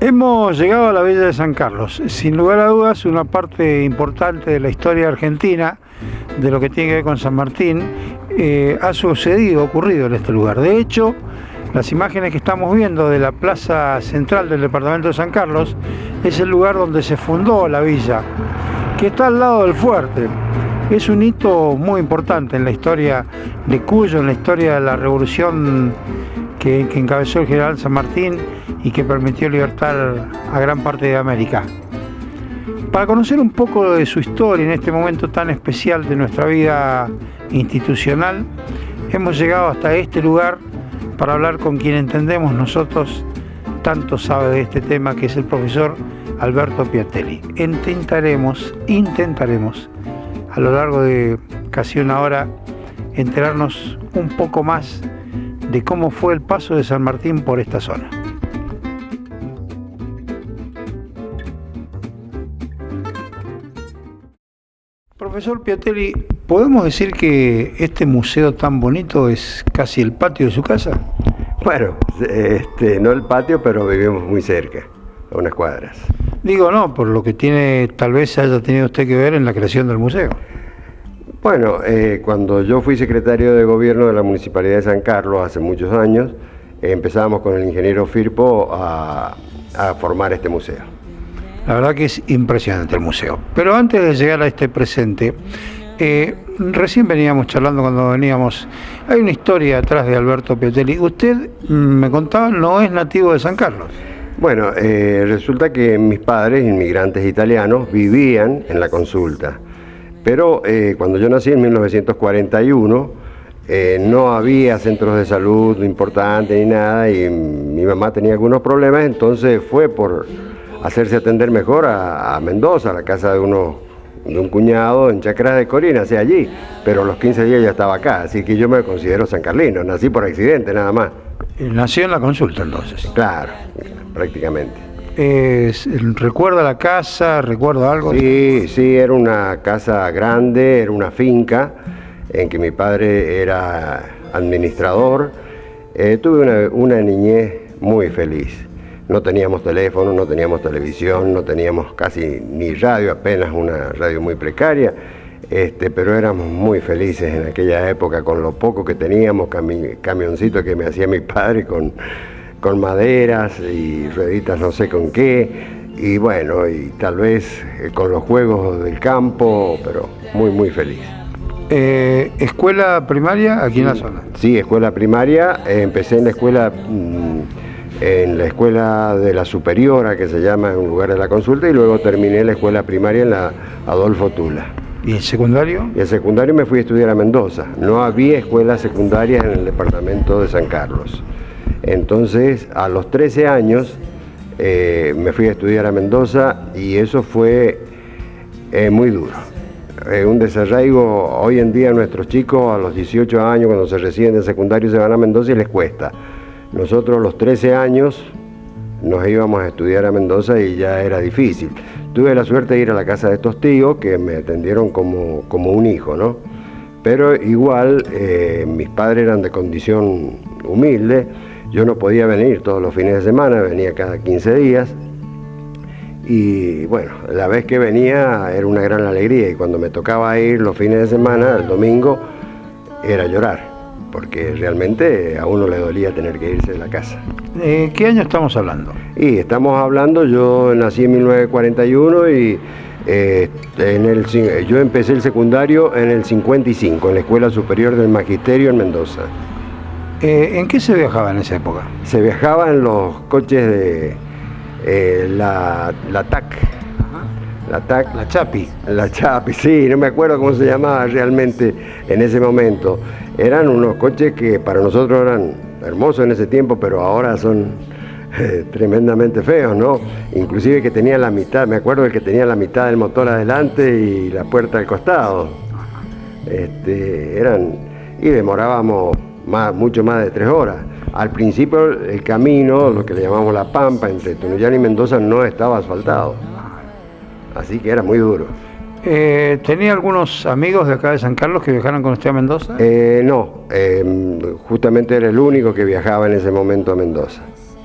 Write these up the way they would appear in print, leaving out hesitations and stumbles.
Hemos llegado a la Villa de San Carlos, sin lugar a dudas una parte importante de la historia argentina, de lo que tiene que ver con San Martín, ocurrido en este lugar. De hecho, las imágenes que estamos viendo de la plaza central del departamento de San Carlos es el lugar donde se fundó la villa, que está al lado del fuerte. Es un hito muy importante en la historia de Cuyo, en la historia de la revolución que encabezó el general San Martín y que permitió libertar a gran parte de América. Para conocer un poco de su historia en este momento tan especial de nuestra vida institucional, hemos llegado hasta este lugar para hablar con quien entendemos nosotros tanto sabe de este tema, que es el profesor Alberto Piatelli. Intentaremos a lo largo de casi una hora enterarnos un poco más de cómo fue el paso de San Martín por esta zona. Profesor Piatelli, ¿podemos decir que este museo tan bonito es casi el patio de su casa? Bueno, no el patio, pero vivimos muy cerca, a unas cuadras. Digo, no, por lo que tal vez haya tenido usted que ver en la creación del museo. Bueno, cuando yo fui secretario de gobierno de la Municipalidad de San Carlos hace muchos años, empezamos con el ingeniero Firpo a formar este museo. La verdad que es impresionante el museo. Pero antes de llegar a este presente, recién veníamos charlando cuando veníamos, hay una historia atrás de Alberto Piatelli. Usted me contaba, no es nativo de San Carlos. Bueno, resulta que mis padres, inmigrantes italianos, vivían en La Consulta. Pero cuando yo nací en 1941, no había centros de salud importantes ni nada, y mi mamá tenía algunos problemas, entonces fue por hacerse atender mejor a Mendoza, a la casa de un cuñado en Chacras de Corina, hacia allí, pero a los 15 días ya estaba acá, así que yo me considero sancarlino, nací por accidente nada más. Nació en La Consulta entonces. Claro, prácticamente. ¿Recuerda la casa? ¿Recuerda algo? Sí, era una casa grande, era una finca en que mi padre era administrador. Tuve una niñez muy feliz. No teníamos teléfono, no teníamos televisión, no teníamos casi ni radio, apenas una radio muy precaria, pero éramos muy felices en aquella época con lo poco que teníamos, camioncito que me hacía mi padre con maderas y rueditas no sé con qué, y bueno, y tal vez con los juegos del campo, pero muy feliz. ¿Escuela primaria aquí en la zona? Sí, escuela primaria, empecé en la escuela de la Superiora, que se llama en un lugar de La Consulta, y luego terminé la escuela primaria en la Adolfo Tula. ¿Y el secundario? Y el secundario me fui a estudiar a Mendoza. No había escuelas secundarias en el departamento de San Carlos. Entonces, a los 13 años, me fui a estudiar a Mendoza, y eso fue muy duro. Un desarraigo. Hoy en día nuestros chicos a los 18 años, cuando se reciben de secundario, se van a Mendoza y les cuesta. Nosotros a los 13 años nos íbamos a estudiar a Mendoza y ya era difícil. Tuve la suerte de ir a la casa de estos tíos que me atendieron como un hijo, ¿no? Pero igual mis padres eran de condición humilde, yo no podía venir todos los fines de semana, venía cada 15 días. Y bueno, la vez que venía era una gran alegría, y cuando me tocaba ir los fines de semana, el domingo, era llorar, porque realmente a uno le dolía tener que irse de la casa. ¿Qué año estamos hablando? Y estamos hablando, yo nací en 1941 y yo empecé el secundario en el 55, en la Escuela Superior del Magisterio en Mendoza. ¿En qué se viajaba en esa época? Se viajaba en los coches de la TAC. La TAC. La Chapi. La Chapi, sí, no me acuerdo cómo se llamaba realmente en ese momento. Eran unos coches que para nosotros eran hermosos en ese tiempo, pero ahora son tremendamente feos, ¿no? Inclusive que tenía la mitad, me acuerdo el que tenía la mitad del motor adelante y la puerta al costado. Y demorábamos mucho más de 3 horas. Al principio el camino, lo que le llamamos la Pampa, entre Tunuyán y Mendoza, no estaba asfaltado. Así que era muy duro. ¿Tenía algunos amigos de acá de San Carlos que viajaron con usted a Mendoza? No, justamente era el único que viajaba en ese momento a Mendoza.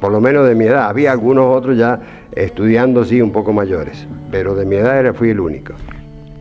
por lo menos de mi edad. Había algunos otros ya estudiando, sí, un poco mayores, pero de mi edad fui el único.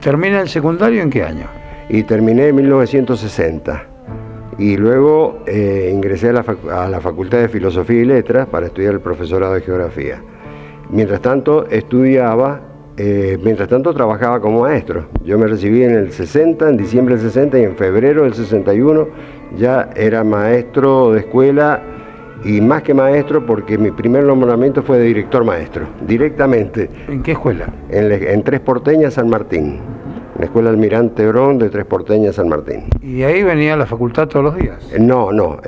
¿Termina el secundario en qué año? Y terminé en 1960. Y luego ingresé a la Facultad de Filosofía y Letras para estudiar el profesorado de Geografía. Mientras tanto trabajaba como maestro. Yo me recibí en el 60, en diciembre del 60, y en febrero del 61 ya era maestro de escuela, y más que maestro porque mi primer nombramiento fue de director maestro, directamente. ¿En qué escuela? En Tres Porteñas, San Martín. La Escuela Almirante Brown de Tres Porteñas, San Martín. ¿Y ahí venía a la facultad todos los días? No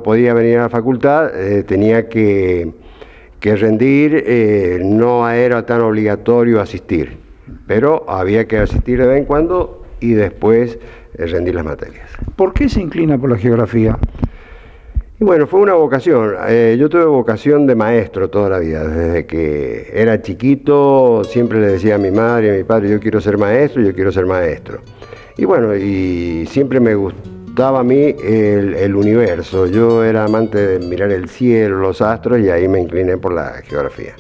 podía venir a la facultad, tenía que rendir, no era tan obligatorio asistir, pero había que asistir de vez en cuando y después rendir las materias. ¿Por qué se inclina por la geografía? Y bueno, fue una vocación. Yo tuve vocación de maestro toda la vida. Desde que era chiquito siempre le decía a mi madre y a mi padre: yo quiero ser maestro, yo quiero ser maestro. Y bueno, y siempre me gustaba a mí el universo. Yo era amante de mirar el cielo, los astros, y ahí me incliné por la geografía.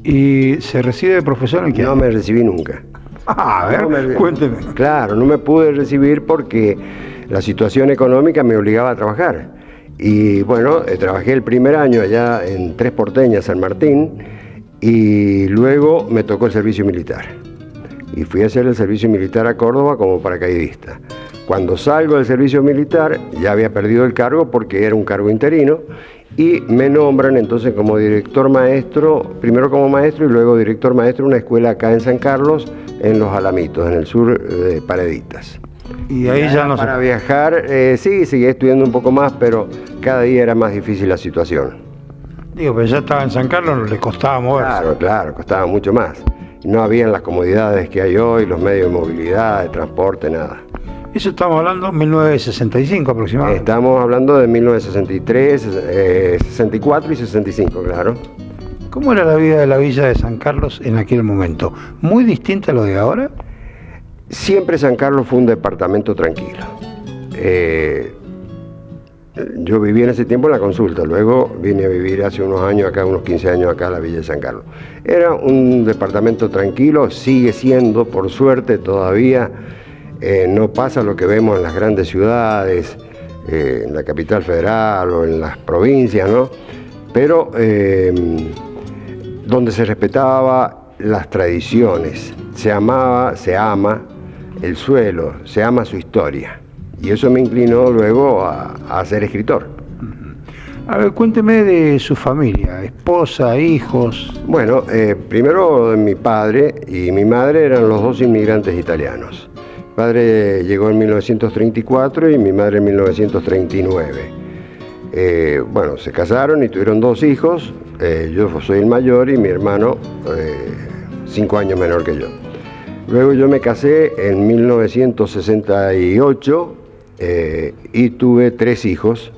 ¿Y se recibe de profesor en qué año? No me recibí nunca. A ver, cuénteme. Claro, no me pude recibir porque la situación económica me obligaba a trabajar. Y bueno, trabajé el primer año allá en Tres Porteñas, San Martín, y luego me tocó el servicio militar. Y fui a hacer el servicio militar a Córdoba como paracaidista. Cuando salgo del servicio militar ya había perdido el cargo porque era un cargo interino, y me nombran entonces como director maestro, primero como maestro y luego director maestro en una escuela acá en San Carlos, en Los Alamitos, en el sur de Pareditas. Y ahí ya no para viajar, sí, seguí estudiando un poco más, pero cada día era más difícil la situación. Digo, pero ya estaba en San Carlos, le costaba moverse. Claro, costaba mucho más. No habían las comodidades que hay hoy, los medios de movilidad, de transporte, nada. Eso estamos hablando de 1965 aproximadamente. Estamos hablando de 1963, 64 y 65, claro. ¿Cómo era la vida de la villa de San Carlos en aquel momento? ¿Muy distinta a lo de ahora? Siempre San Carlos fue un departamento tranquilo. Yo viví en ese tiempo en la Consulta, luego vine a vivir hace unos años acá, unos 15 años acá en la villa de San Carlos. Era un departamento tranquilo, sigue siendo, por suerte todavía. No pasa lo que vemos en las grandes ciudades, en la capital federal o en las provincias, ¿no? Pero donde se respetaba las tradiciones, se amaba, se ama el suelo, se ama su historia. Y eso me inclinó luego a ser escritor. A ver, cuénteme de su familia, esposa, hijos. Bueno, primero mi padre y mi madre eran los dos inmigrantes italianos. Mi padre llegó en 1934 y mi madre en 1939. Bueno, se casaron y tuvieron dos hijos. Yo soy el mayor y mi hermano 5 años menor que yo. Luego yo me casé en 1968 y tuve 3 hijos.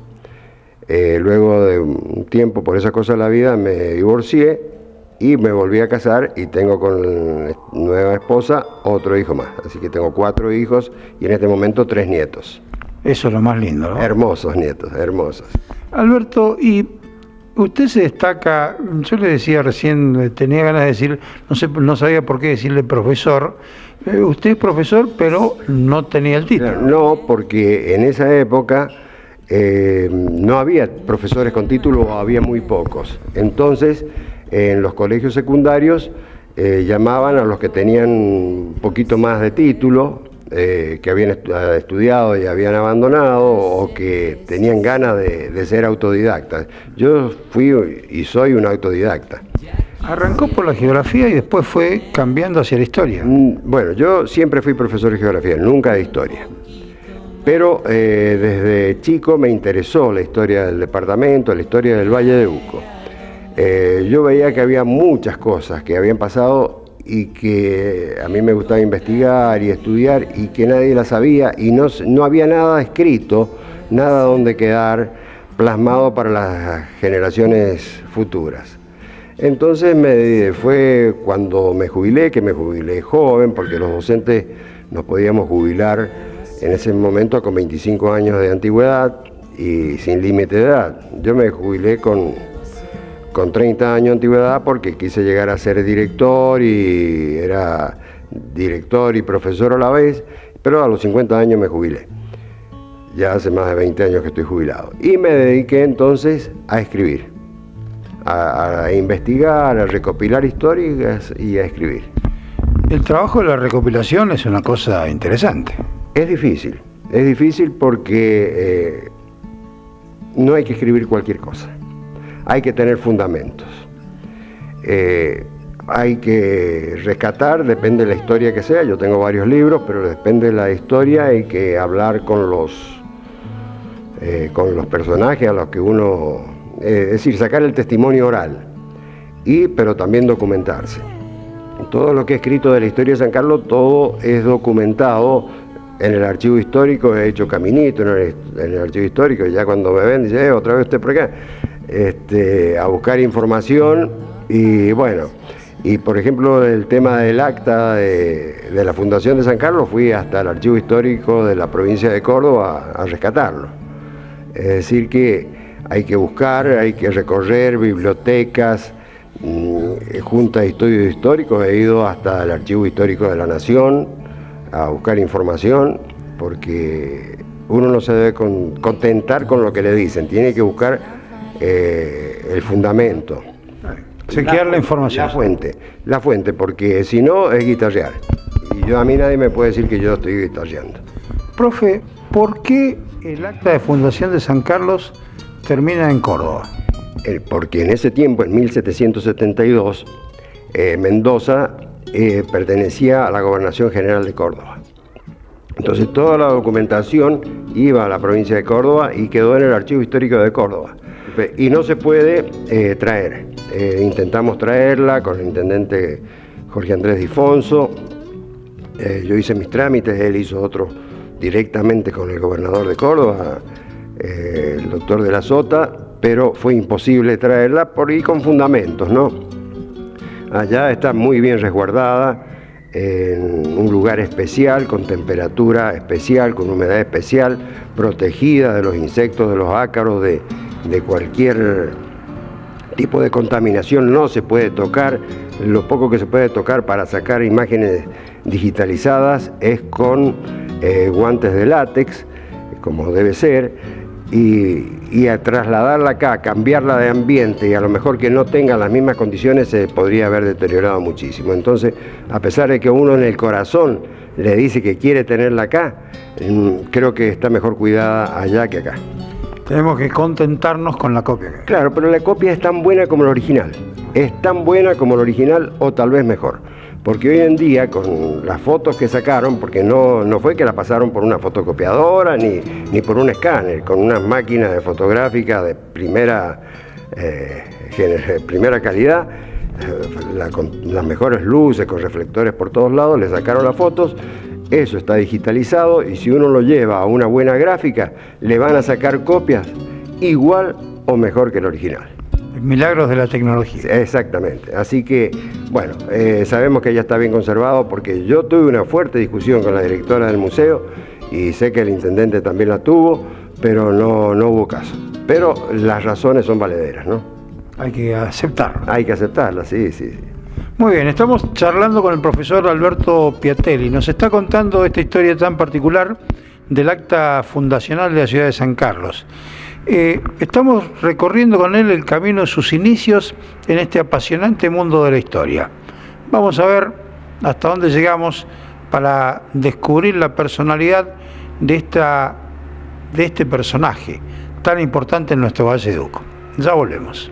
Luego de un tiempo, por esa cosa de la vida, me divorcié y me volví a casar y tengo con nueva esposa otro hijo más. Así que tengo 4 hijos y en este momento 3 nietos. Eso es lo más lindo, ¿no? Hermosos nietos, hermosos. Alberto, y usted se destaca, yo le decía recién, tenía ganas de decir, no sabía por qué decirle profesor. Usted es profesor, pero no tenía el título. No, porque en esa época no había profesores con título, o había muy pocos. Entonces, en los colegios secundarios llamaban a los que tenían un poquito más de título, que habían estudiado y habían abandonado, o que tenían ganas de ser autodidactas. Yo fui y soy un autodidacta. Arrancó por la geografía y después fue cambiando hacia la historia. Bueno, yo siempre fui profesor de geografía, nunca de historia. Pero desde chico me interesó la historia del departamento, la historia del Valle de Uco. Yo veía que había muchas cosas que habían pasado y que a mí me gustaba investigar y estudiar y que nadie las sabía, y no había nada escrito, nada donde quedar plasmado para las generaciones futuras. Entonces fue cuando me jubilé, que me jubilé joven, porque los docentes nos podíamos jubilar en ese momento con 25 años de antigüedad, y sin límite de edad. Yo me jubilé con 30 años de antigüedad porque quise llegar a ser director y era director y profesor a la vez, pero a los 50 años me jubilé. Ya hace más de 20 años que estoy jubilado. Y me dediqué entonces a escribir, a investigar, a recopilar historias y a escribir. El trabajo de la recopilación es una cosa interesante. Es difícil porque no hay que escribir cualquier cosa. Hay que tener fundamentos. Hay que rescatar, depende de la historia que sea. Yo tengo varios libros, pero depende de la historia. Hay que hablar con los personajes a los que uno... es decir, sacar el testimonio oral, pero también documentarse. Todo lo que he escrito de la historia de San Carlos, todo es documentado en el archivo histórico. He hecho caminito en el archivo histórico, y ya cuando me ven, dice, otra vez usted por acá, a buscar información. Y bueno, y por ejemplo, el tema del acta de la Fundación de San Carlos, fui hasta el archivo histórico de la provincia de Córdoba a rescatarlo. Es decir que hay que buscar, hay que recorrer bibliotecas, juntas de estudios históricos. He ido hasta el Archivo Histórico de la Nación a buscar información, porque uno no se debe contentar con lo que le dicen, tiene que buscar el fundamento. Chequear la información. La fuente, porque si no es guitarrear. Y a mí nadie me puede decir que yo estoy guitarreando. Profe, ¿por qué el acta de fundación de San Carlos termina en Córdoba? Porque en ese tiempo, en 1772, Mendoza pertenecía a la Gobernación General de Córdoba. Entonces toda la documentación iba a la provincia de Córdoba y quedó en el Archivo Histórico de Córdoba. Y no se puede traer. Intentamos traerla con el intendente Jorge Andrés Difonso. Yo hice mis trámites, él hizo otros directamente con el gobernador de Córdoba, el doctor de la Sota, pero fue imposible traerla con fundamentos, ¿no? Allá está muy bien resguardada, en un lugar especial, con temperatura especial, con humedad especial, protegida de los insectos, de los ácaros, de cualquier tipo de contaminación. No se puede tocar. Lo poco que se puede tocar para sacar imágenes digitalizadas es con guantes de látex, como debe ser. Y a trasladarla acá, cambiarla de ambiente, y a lo mejor que no tenga las mismas condiciones, se podría haber deteriorado muchísimo. Entonces, a pesar de que uno en el corazón le dice que quiere tenerla acá, creo que está mejor cuidada allá que acá. Tenemos que contentarnos con la copia. Claro, pero la copia es tan buena como la original. Es tan buena como la original, o tal vez mejor. Porque hoy en día, con las fotos que sacaron, porque no fue que la pasaron por una fotocopiadora ni por un escáner, con unas máquinas de fotográfica de primera calidad, con las mejores luces, con reflectores por todos lados, le sacaron las fotos. Eso está digitalizado, y si uno lo lleva a una buena gráfica, le van a sacar copias igual o mejor que el original. Milagros de la tecnología. Exactamente. Así que, bueno, sabemos que ya está bien conservado, porque yo tuve una fuerte discusión con la directora del museo, y sé que el intendente también la tuvo, pero no hubo caso. Pero las razones son valederas, ¿no? Hay que aceptarlas. Hay que aceptarlas, sí. Muy bien, estamos charlando con el profesor Alberto Piatelli. Nos está contando esta historia tan particular del acta fundacional de la ciudad de San Carlos. Estamos recorriendo con él el camino de sus inicios en este apasionante mundo de la historia. Vamos a ver hasta dónde llegamos para descubrir la personalidad de este personaje tan importante en nuestro Valleduco. Ya volvemos.